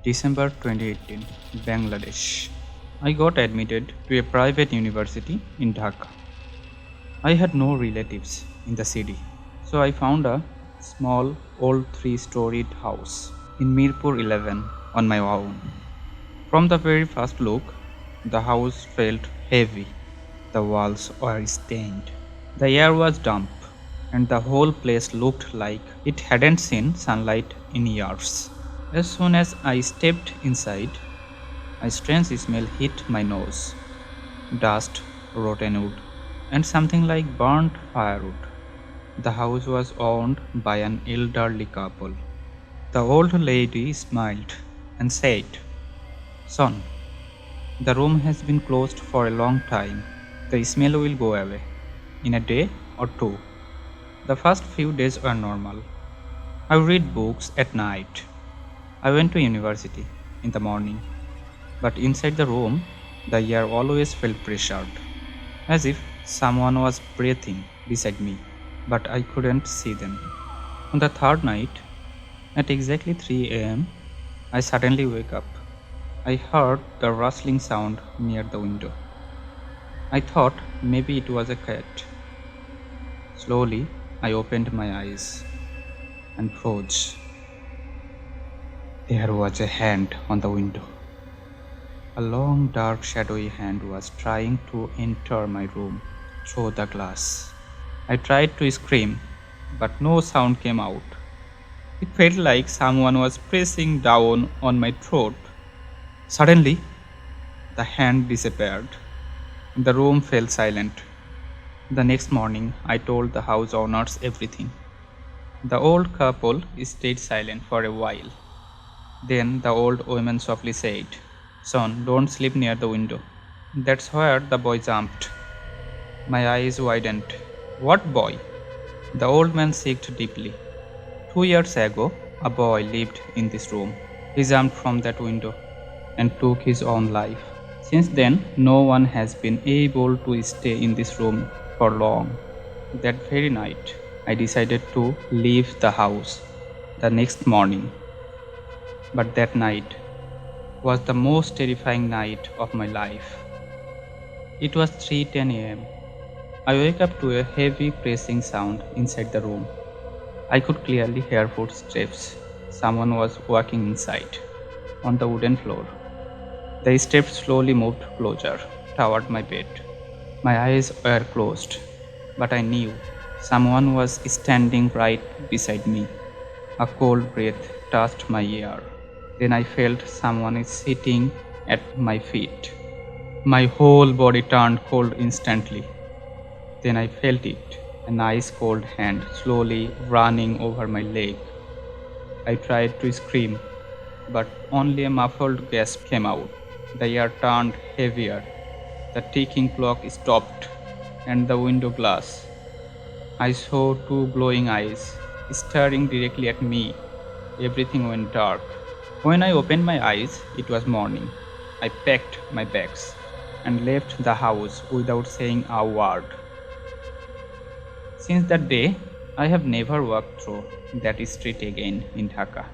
December 2018, Bangladesh. I got admitted to a private university in Dhaka. I had no relatives in the city, so I found a small old three-storied house in Mirpur 11 on my own. From the very first look, the house felt heavy. The walls were stained. The air was damp, and the whole place looked like it hadn't seen sunlight in years. As soon as I stepped inside, a strange smell hit my nose. Dust, rotten wood, and something like burnt firewood. The house was owned by an elderly couple. The old lady smiled and said, "Son, the room has been closed for a long time. The smell will go away in a day or two." The first few days were normal. I read books at night. I went to university in the morning, but inside the room, the air always felt pressured, as if someone was breathing beside me, but I couldn't see them. On the third night, at exactly 3 a.m., I suddenly woke up. I heard the rustling sound near the window. I thought maybe it was a cat. Slowly, I opened my eyes and froze. There was a hand on the window. A long, dark, shadowy hand was trying to enter my room through the glass. I tried to scream, but no sound came out. It felt like someone was pressing down on my throat. Suddenly, the hand disappeared. The room fell silent. The next morning, I told the house owners everything. The old couple stayed silent for a while. Then the old woman softly said, "Son, don't sleep near the window." That's where the boy jumped. My eyes widened. What boy? The old man sighed deeply. 2 years ago, a boy lived in this room. He jumped from that window and took his own life. Since then, no one has been able to stay in this room for long. That very night, I decided to leave the house the next morning. But that night was the most terrifying night of my life. It was 3:10 a.m. I woke up to a heavy pressing sound inside the room. I could clearly hear footsteps. Someone was walking inside, on the wooden floor. The steps slowly moved closer, toward my bed. My eyes were closed, but I knew someone was standing right beside me. A cold breath touched my ear. Then I felt someone is sitting at my feet. My whole body turned cold instantly. Then I felt it, an ice cold hand slowly running over my leg. I tried to scream, but only a muffled gasp came out. The air turned heavier. The ticking clock stopped, and the window glass. I saw two glowing eyes staring directly at me. Everything went dark. When I opened my eyes, it was morning. I packed my bags and left the house without saying a word. Since that day, I have never walked through that street again in Dhaka.